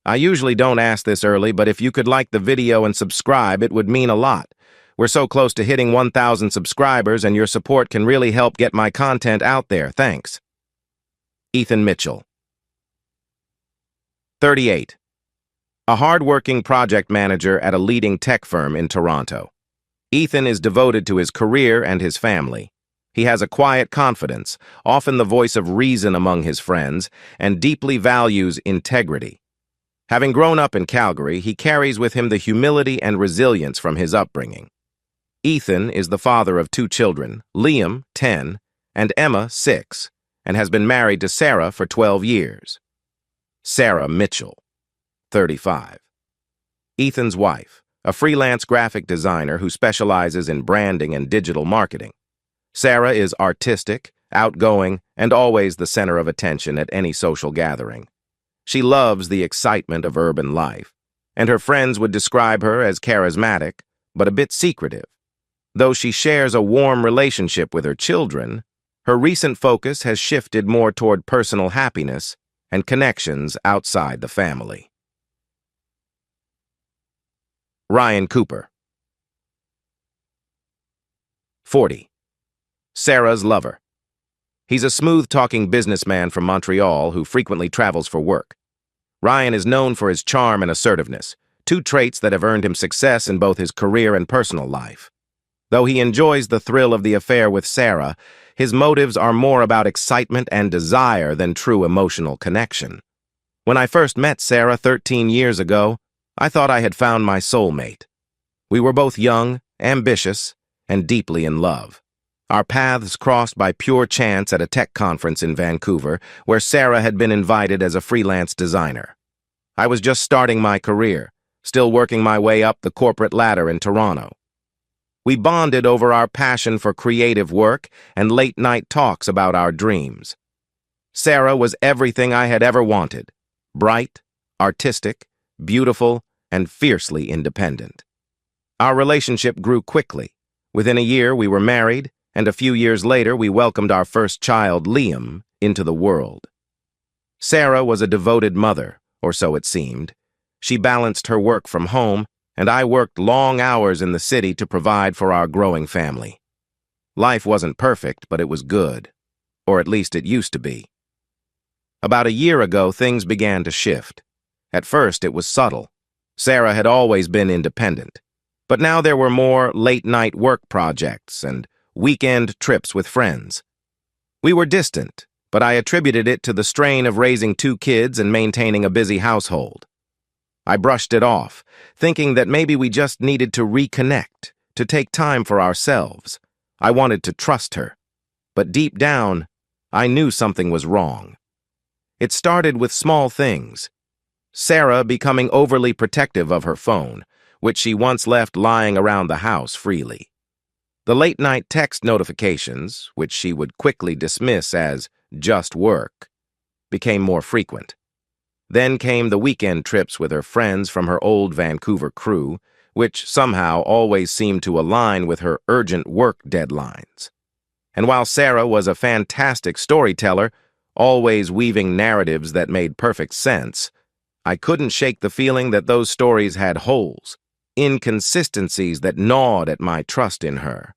I usually don't ask this early, but if you could like the video and subscribe, it would mean a lot. We're so close to hitting 1,000 subscribers, and your support can really help get my content out there. Thanks. Ethan Mitchell. 38. A hard-working project manager at a leading tech firm in Toronto. Ethan is devoted to his career and his family. He has a quiet confidence, often the voice of reason among his friends, and deeply values integrity. Having grown up in Calgary, he carries with him the humility and resilience from his upbringing. Ethan is the father of 2 children, Liam, 10, and Emma, 6, and has been married to Sarah for 12 years. Sarah Mitchell, 35. Ethan's wife, a freelance graphic designer who specializes in branding and digital marketing. Sarah is artistic, outgoing, and always the center of attention at any social gathering. She loves the excitement of urban life, and her friends would describe her as charismatic, but a bit secretive. Though she shares a warm relationship with her children, her recent focus has shifted more toward personal happiness and connections outside the family. Ryan Cooper. 40. Sarah's lover. He's a smooth-talking businessman from Montreal who frequently travels for work. Ryan is known for his charm and assertiveness, 2 traits that have earned him success in both his career and personal life. Though he enjoys the thrill of the affair with Sarah, his motives are more about excitement and desire than true emotional connection. When I first met Sarah 13 years ago, I thought I had found my soulmate. We were both young, ambitious, and deeply in love. Our paths crossed by pure chance at a tech conference in Vancouver, where Sarah had been invited as a freelance designer. I was just starting my career, still working my way up the corporate ladder in Toronto. We bonded over our passion for creative work and late-night talks about our dreams. Sarah was everything I had ever wanted: bright, artistic, beautiful, and fiercely independent. Our relationship grew quickly. Within a year, we were married, and a few years later, we welcomed our first child, Liam, into the world. Sarah was a devoted mother, or so it seemed. She balanced her work from home, and I worked long hours in the city to provide for our growing family. Life wasn't perfect, but it was good. Or at least it used to be. About a year ago, things began to shift. At first, it was subtle. Sarah had always been independent. But now there were more late-night work projects and weekend trips with friends. We were distant, but I attributed it to the strain of raising 2 kids and maintaining a busy household. I brushed it off, thinking that maybe we just needed to reconnect, to take time for ourselves. I wanted to trust her. But deep down, I knew something was wrong. It started with small things. Sarah becoming overly protective of her phone, which she once left lying around the house freely. The late-night text notifications, which she would quickly dismiss as just work, became more frequent. Then came the weekend trips with her friends from her old Vancouver crew, which somehow always seemed to align with her urgent work deadlines. And while Sarah was a fantastic storyteller, always weaving narratives that made perfect sense, I couldn't shake the feeling that those stories had holes, inconsistencies that gnawed at my trust in her.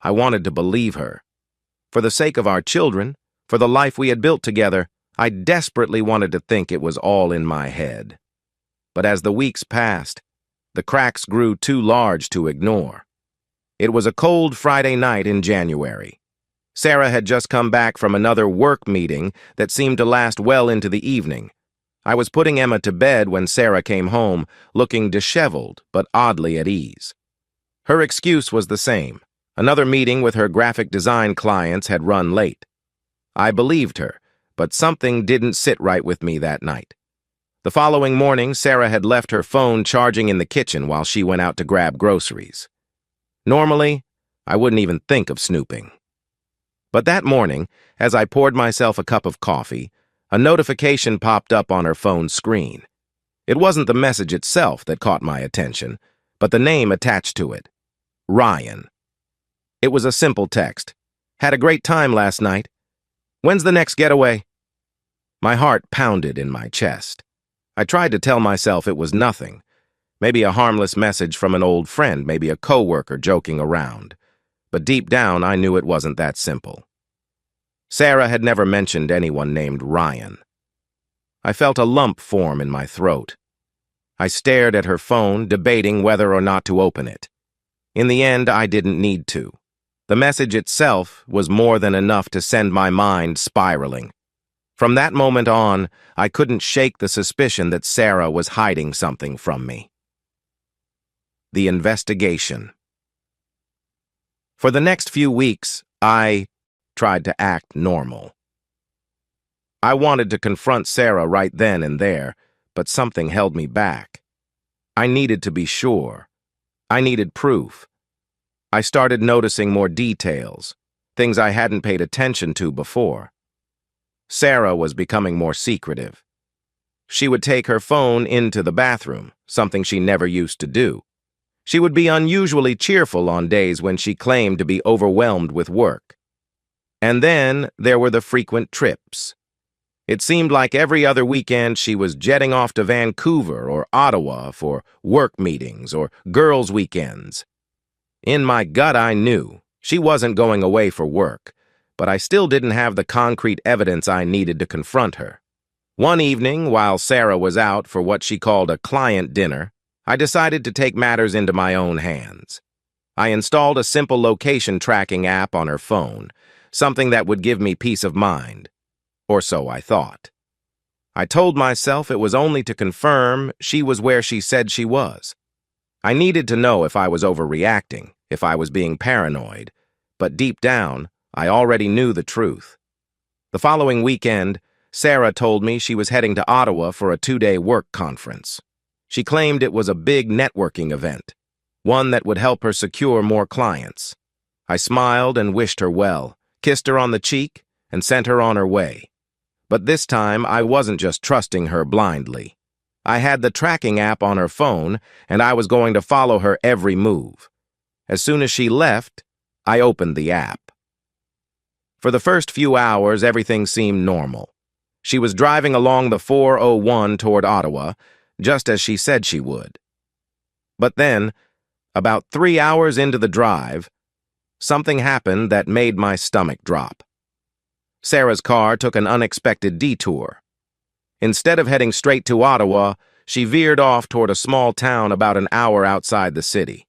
I wanted to believe her. For the sake of our children, for the life we had built together, I desperately wanted to think it was all in my head. But as the weeks passed, the cracks grew too large to ignore. It was a cold Friday night in January. Sarah had just come back from another work meeting that seemed to last well into the evening. I was putting Emma to bed when Sarah came home, looking disheveled but oddly at ease. Her excuse was the same. Another meeting with her graphic design clients had run late. I believed her, but something didn't sit right with me that night. The following morning, Sarah had left her phone charging in the kitchen while she went out to grab groceries. Normally, I wouldn't even think of snooping. But that morning, as I poured myself a cup of coffee, a notification popped up on her phone's screen. It wasn't the message itself that caught my attention, but the name attached to it: Ryan. It was a simple text. Had a great time last night. When's the next getaway? My heart pounded in my chest. I tried to tell myself it was nothing. Maybe a harmless message from an old friend, maybe a coworker joking around. But deep down, I knew it wasn't that simple. Sarah had never mentioned anyone named Ryan. I felt a lump form in my throat. I stared at her phone, debating whether or not to open it. In the end, I didn't need to. The message itself was more than enough to send my mind spiraling. From that moment on, I couldn't shake the suspicion that Sarah was hiding something from me. The investigation. For the next few weeks, I tried to act normal. I wanted to confront Sarah right then and there, but something held me back. I needed to be sure. I needed proof. I started noticing more details, things I hadn't paid attention to before. Sarah was becoming more secretive. She would take her phone into the bathroom, something she never used to do. She would be unusually cheerful on days when she claimed to be overwhelmed with work. And then there were the frequent trips. It seemed like every other weekend she was jetting off to Vancouver or Ottawa for work meetings or girls' weekends. In my gut, I knew she wasn't going away for work, but I still didn't have the concrete evidence I needed to confront her. One evening, while Sarah was out for what she called a client dinner, I decided to take matters into my own hands. I installed a simple location tracking app on her phone, something that would give me peace of mind. Or so I thought. I told myself it was only to confirm she was where she said she was. I needed to know if I was overreacting, if I was being paranoid, but deep down, I already knew the truth. The following weekend, Sarah told me she was heading to Ottawa for a 2-day work conference. She claimed it was a big networking event, one that would help her secure more clients. I smiled and wished her well, kissed her on the cheek, and sent her on her way. But this time, I wasn't just trusting her blindly. I had the tracking app on her phone, and I was going to follow her every move. As soon as she left, I opened the app. For the first few hours, everything seemed normal. She was driving along the 401 toward Ottawa, just as she said she would. But then, about 3 hours into the drive, something happened that made my stomach drop. Sarah's car took an unexpected detour. Instead of heading straight to Ottawa, she veered off toward a small town about an hour outside the city.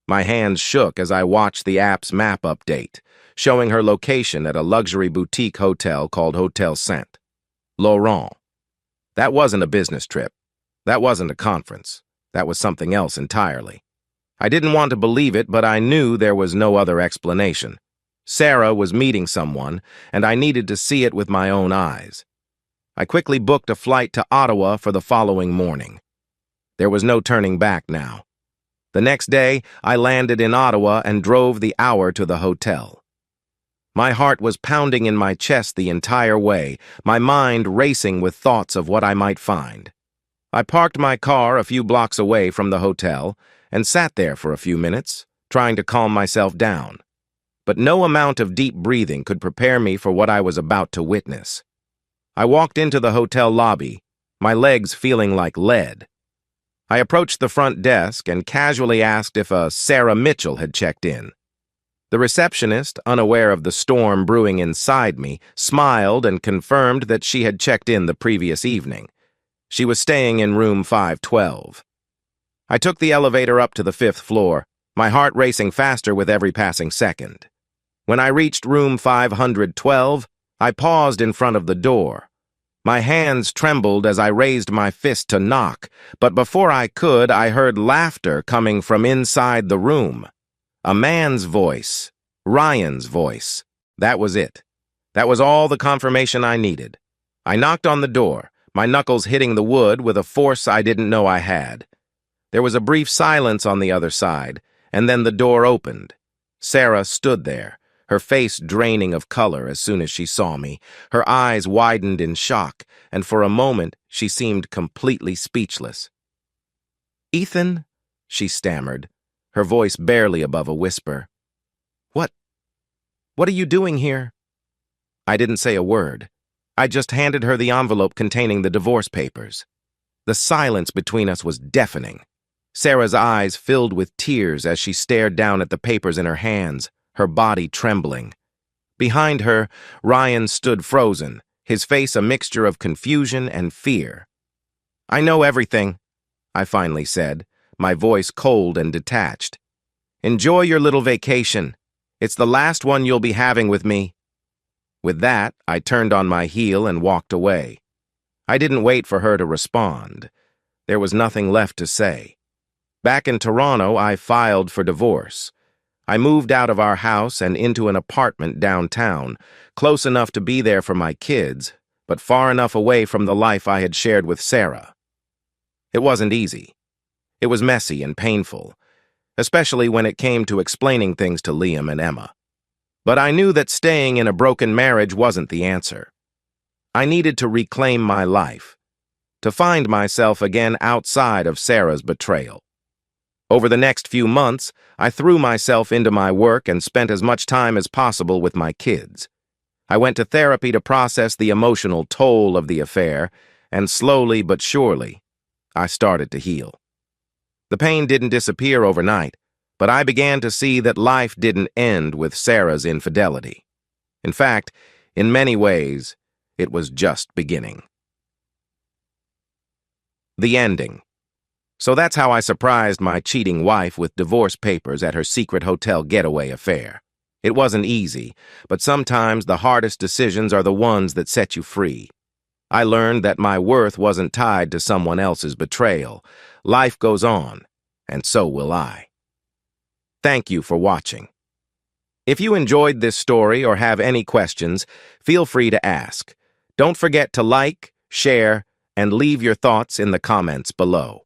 My hands shook as I watched the app's map update, showing her location at a luxury boutique hotel called Hotel Saint Laurent. That wasn't a business trip. That wasn't a conference. That was something else entirely. I didn't want to believe it, but I knew there was no other explanation. Sarah was meeting someone, and I needed to see it with my own eyes. I quickly booked a flight to Ottawa for the following morning. There was no turning back now. The next day, I landed in Ottawa and drove the hour to the hotel. My heart was pounding in my chest the entire way, my mind racing with thoughts of what I might find. I parked my car a few blocks away from the hotel and sat there for a few minutes, trying to calm myself down. But no amount of deep breathing could prepare me for what I was about to witness. I walked into the hotel lobby, my legs feeling like lead. I approached the front desk and casually asked if a Sarah Mitchell had checked in. The receptionist, unaware of the storm brewing inside me, smiled and confirmed that she had checked in the previous evening. She was staying in room 512. I took the elevator up to the 5th floor, my heart racing faster with every passing second. When I reached room 512, I paused in front of the door. My hands trembled as I raised my fist to knock, but before I could, I heard laughter coming from inside the room. A man's voice, Ryan's voice. That was it. That was all the confirmation I needed. I knocked on the door, my knuckles hitting the wood with a force I didn't know I had. There was a brief silence on the other side, and then the door opened. Sarah stood there, her face draining of color as soon as she saw me. Her eyes widened in shock, and for a moment she seemed completely speechless. "Ethan," she stammered, her voice barely above a whisper. What are you doing here?" I didn't say a word. I just handed her the envelope containing the divorce papers. The silence between us was deafening. Sarah's eyes filled with tears as she stared down at the papers in her hands, her body trembling. Behind her, Ryan stood frozen, his face a mixture of confusion and fear. "I know everything," I finally said, my voice cold and detached. "Enjoy your little vacation. It's the last one you'll be having with me." With that, I turned on my heel and walked away. I didn't wait for her to respond. There was nothing left to say. Back in Toronto, I filed for divorce. I moved out of our house and into an apartment downtown, close enough to be there for my kids, but far enough away from the life I had shared with Sarah. It wasn't easy. It was messy and painful, especially when it came to explaining things to Liam and Emma. But I knew that staying in a broken marriage wasn't the answer. I needed to reclaim my life, to find myself again outside of Sarah's betrayal. Over the next few months, I threw myself into my work and spent as much time as possible with my kids. I went to therapy to process the emotional toll of the affair, and slowly but surely, I started to heal. The pain didn't disappear overnight, but I began to see that life didn't end with Sarah's infidelity. In fact, in many ways, it was just beginning. The ending. So that's how I surprised my cheating wife with divorce papers at her secret hotel getaway affair. It wasn't easy, but sometimes the hardest decisions are the ones that set you free. I learned that my worth wasn't tied to someone else's betrayal. Life goes on, and so will I. Thank you for watching. If you enjoyed this story or have any questions, feel free to ask. Don't forget to like, share, and leave your thoughts in the comments below.